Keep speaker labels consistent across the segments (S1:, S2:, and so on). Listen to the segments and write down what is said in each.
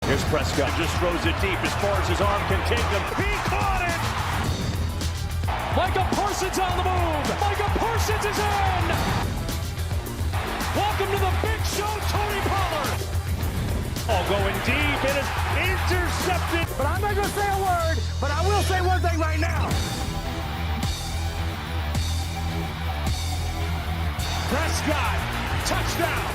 S1: Here's Prescott. Just throws it deep as far as his arm can take him. He caught it! Micah Parsons on the move. Micah Parsons is in! Welcome to the big show, Tony Pollard. Oh, going deep. It is intercepted.
S2: But I'm not going to say a word, but I will say one thing right now.
S1: Prescott, touchdown.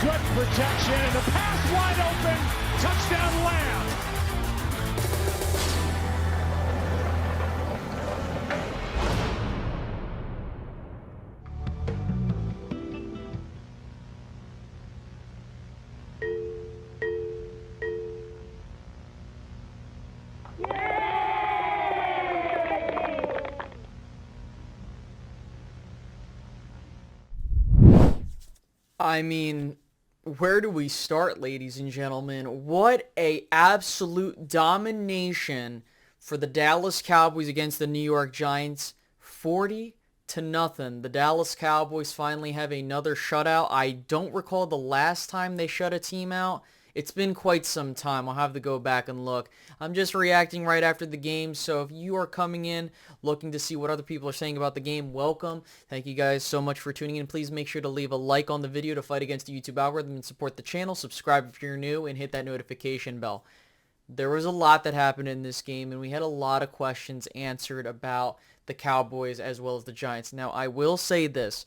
S1: Good protection, and the pass wide open. Touchdown, Lamb.
S3: I mean, where do we start, ladies and gentlemen? What a absolute domination for the Dallas Cowboys against the New York Giants. 40-0. The Dallas Cowboys finally have another shutout. I don't recall the last time they shut a team out. It's been quite some time. I'll have to go back and look. I'm just reacting right after the game, so if you are coming in looking to see what other people are saying about the game, welcome. Thank you guys so much for tuning in. Please make sure to leave a like on the video to fight against the YouTube algorithm and support the channel. Subscribe if you're new and hit that notification bell. There was a lot that happened in this game, and we had a lot of questions answered about the Cowboys as well as the Giants. Now, I will say this.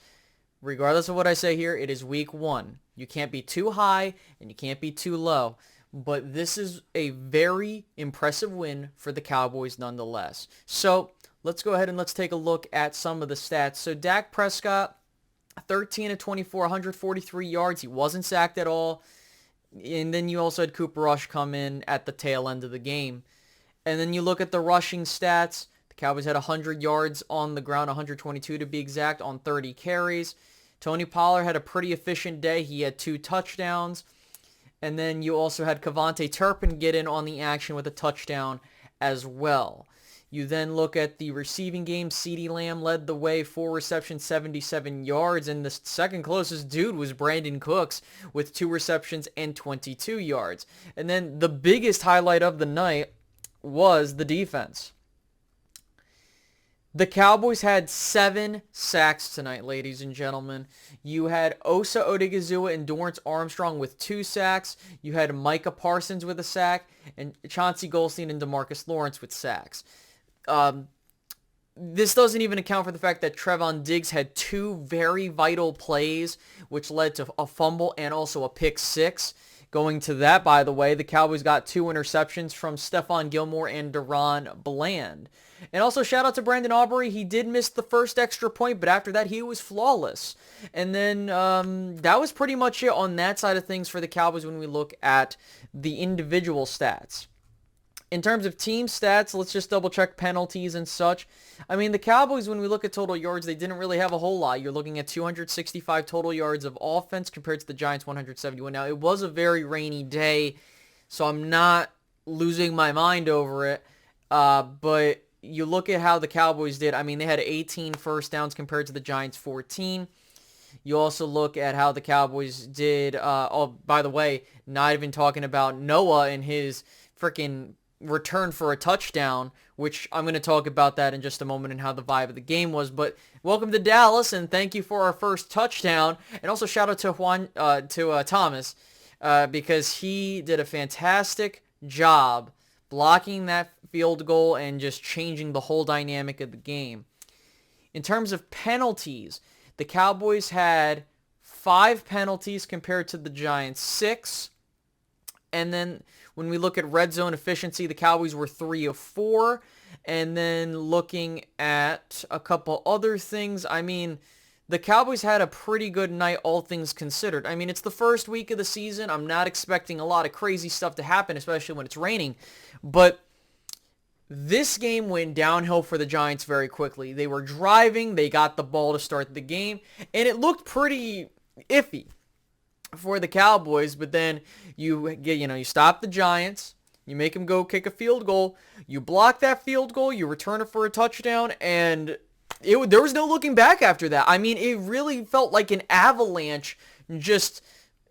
S3: Regardless of what I say here, it is week 1. You can't be too high and you can't be too low. But this is a very impressive win for the Cowboys nonetheless. So let's go ahead and let's take a look at some of the stats. So Dak Prescott, 13 of 24, 143 yards. He wasn't sacked at all. And then you also had Cooper Rush come in at the tail end of the game. And then you look at the rushing stats. The Cowboys had 100 yards on the ground, 122 to be exact, on 30 carries. Tony Pollard had a pretty efficient day. He had 2 touchdowns. And then you also had Kevontae Turpin get in on the action with a touchdown as well. You then look at the receiving game. CeeDee Lamb led the way, 4 receptions, 77 yards. And the second closest dude was Brandon Cooks with 2 receptions and 22 yards. And then the biggest highlight of the night was the defense. The Cowboys had 7 sacks tonight, ladies and gentlemen. You had Osa Odigizua and Dorrance Armstrong with 2 sacks. You had Micah Parsons with a sack, and Chauncey Goldstein and DeMarcus Lawrence with sacks. This doesn't even account for the fact that Trevon Diggs had 2 very vital plays, which led to a fumble and also a pick 6. Going to that, by the way, the Cowboys got 2 interceptions from Stephon Gilmore and Deron Bland. And also, shout out to Brandon Aubrey. He did miss the first extra point, but after that, he was flawless. And then that was pretty much it on that side of things for the Cowboys when we look at the individual stats. In terms of team stats, let's just double-check penalties and such. I mean, the Cowboys, when we look at total yards, they didn't really have a whole lot. You're looking at 265 total yards of offense compared to the Giants' 171. Now, it was a very rainy day, so I'm not losing my mind over it. But you look at how the Cowboys did. I mean, they had 18 first downs compared to the Giants' 14. You also look at how the Cowboys did. Oh, by the way, not even talking about Noah and his freaking return for a touchdown, which I'm going to talk about that in just a moment and how the vibe of the game was. But welcome to Dallas, and thank you for our first touchdown. And also shout out to Thomas because he did a fantastic job blocking that field goal and just changing the whole dynamic of the game. In terms of penalties, the Cowboys had 5 penalties compared to the Giants' 6. And then when we look at red zone efficiency, the Cowboys were 3 of 4. And then looking at a couple other things, I mean, the Cowboys had a pretty good night, all things considered. I mean, it's the first week of the season. I'm not expecting a lot of crazy stuff to happen, especially when it's raining. But this game went downhill for the Giants very quickly. They were driving. They got the ball to start the game. And it looked pretty iffy for the Cowboys, but then you stop the Giants, you make them go kick a field goal, you block that field goal, you return it for a touchdown, and there was no looking back after that. I mean, it really felt like an avalanche just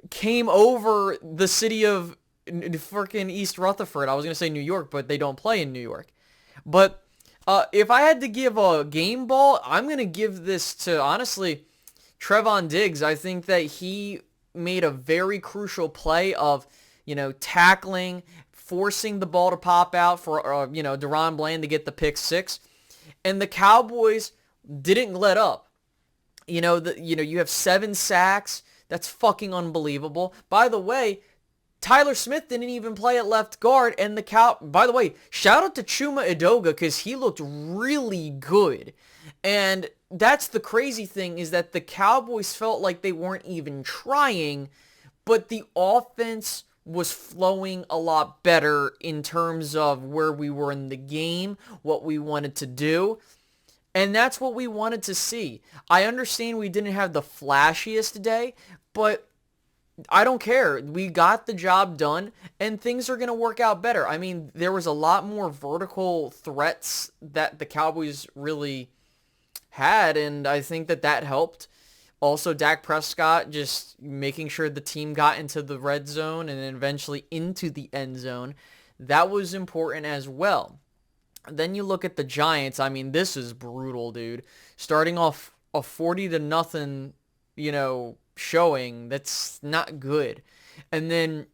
S3: came over the city of freaking East Rutherford. I was going to say New York, but they don't play in New York. But if I had to give a game ball, I'm going to give this to, honestly, Trevon Diggs. I think that he made a very crucial play of, tackling, forcing the ball to pop out for, Deron Bland to get the pick 6. And the Cowboys didn't let up. You have 7 sacks. That's fucking unbelievable. By the way, Tyler Smith didn't even play at left guard, and by the way, shout out to Chuma Edoga because he looked really good. And that's the crazy thing, is that the Cowboys felt like they weren't even trying, but the offense was flowing a lot better in terms of where we were in the game, what we wanted to do. And that's what we wanted to see. I understand we didn't have the flashiest day, but I don't care. We got the job done, and things are going to work out better. I mean, there was a lot more vertical threats that the Cowboys really had, and I think that helped. Also, Dak Prescott just making sure the team got into the red zone and then eventually into the end zone. That was important as well. Then you look at the Giants. I mean, this is brutal, dude. Starting off a 40-0, showing, that's not good. And then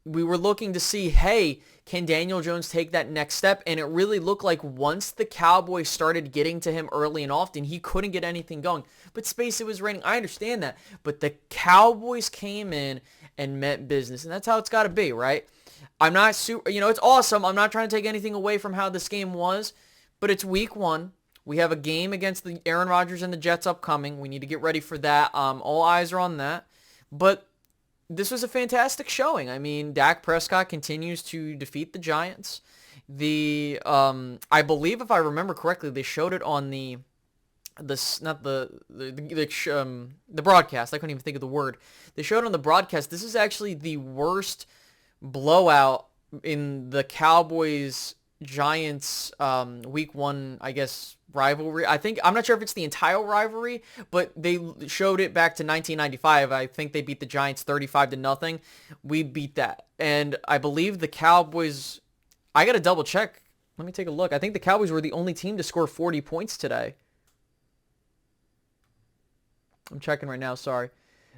S3: we were looking to see, hey, can Daniel Jones take that next step? And it really looked like once the Cowboys started getting to him early and often, he couldn't get anything going. But space, it was raining. I understand that. But the Cowboys came in and meant business. And that's how it's got to be, right? I'm not super, it's awesome. I'm not trying to take anything away from how this game was. But it's week 1. We have a game against the Aaron Rodgers and the Jets upcoming. We need to get ready for that. All eyes are on that. But this was a fantastic showing. I mean, Dak Prescott continues to defeat the Giants. I believe, if I remember correctly, they showed it on the broadcast. I couldn't even think of the word. They showed it on the broadcast. This is actually the worst blowout in the Cowboys Giants week 1, I guess, rivalry. I'm not sure if it's the entire rivalry, but they showed it back to 1995. I think they beat the Giants 35-0. We beat that. And I believe the Cowboys, I got to double check. Let me take a look. I think the Cowboys were the only team to score 40 points today. I'm checking right now, sorry.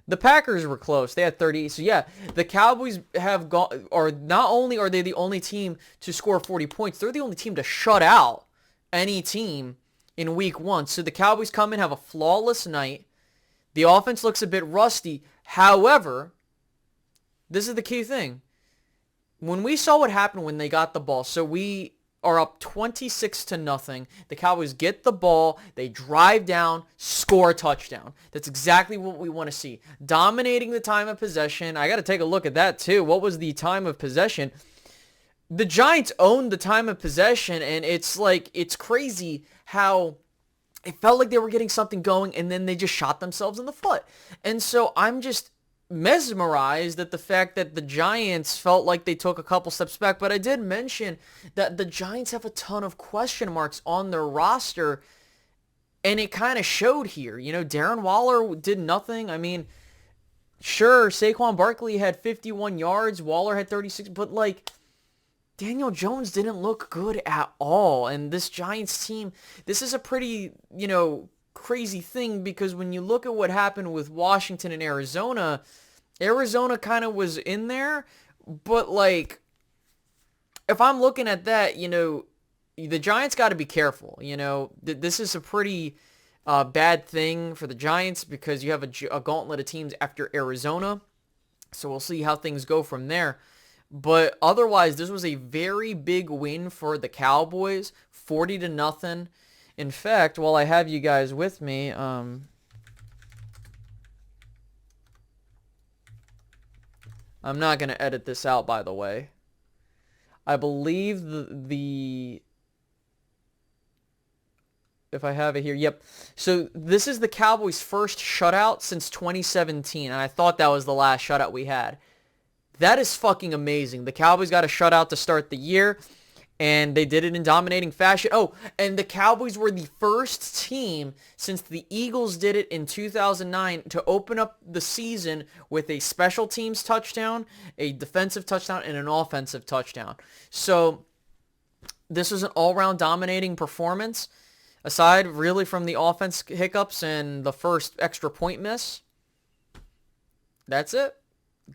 S3: The Packers were close. They had 30. So, yeah, the Cowboys have gone, or not only are they the only team to score 40 points, they're the only team to shut out any team in week 1. So the Cowboys come in, have a flawless night. The offense looks a bit rusty. However, this is the key thing. When we saw what happened when they got the ball, so we are up 26-0. The Cowboys get the ball, they drive down, score a touchdown. That's exactly what we want to see. Dominating the time of possession. I got to take a look at that too. What was the time of possession? The Giants owned the time of possession, and it's crazy how it felt like they were getting something going, and then they just shot themselves in the foot. And so I'm just mesmerized at the fact that the Giants felt like they took a couple steps back. But I did mention that the Giants have a ton of question marks on their roster, and it kind of showed here. Darren Waller did nothing. I mean, sure, Saquon Barkley had 51 yards, Waller had 36, but Daniel Jones didn't look good at all. And this Giants team, this is a pretty, crazy thing, because when you look at what happened with Washington and Arizona kind of was in there, but if I'm looking at that, the Giants got to be careful. This is a pretty bad thing for the Giants, because you have a gauntlet of teams after Arizona, so we'll see how things go from there. But otherwise, this was a very big win for the Cowboys, 40-0. In fact, while I have you guys with me, I'm not going to edit this out, by the way. I believe if I have it here, yep. So this is the Cowboys' first shutout since 2017, and I thought that was the last shutout we had. That is fucking amazing. The Cowboys got a shutout to start the year, And they did it in dominating fashion. Oh, and the Cowboys were the first team since the Eagles did it in 2009 to open up the season with a special teams touchdown, a defensive touchdown, and an offensive touchdown. So this was an all-round dominating performance, aside really from the offense hiccups and the first extra point miss. That's it.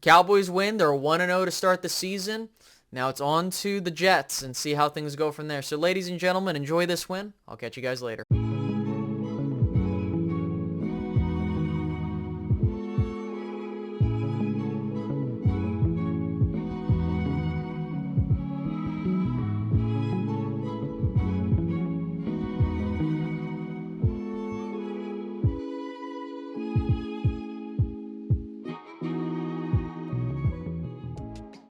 S3: Cowboys win. They're 1-0 to start the season. Now it's on to the Jets and see how things go from there. So ladies and gentlemen, enjoy this win. I'll catch you guys later.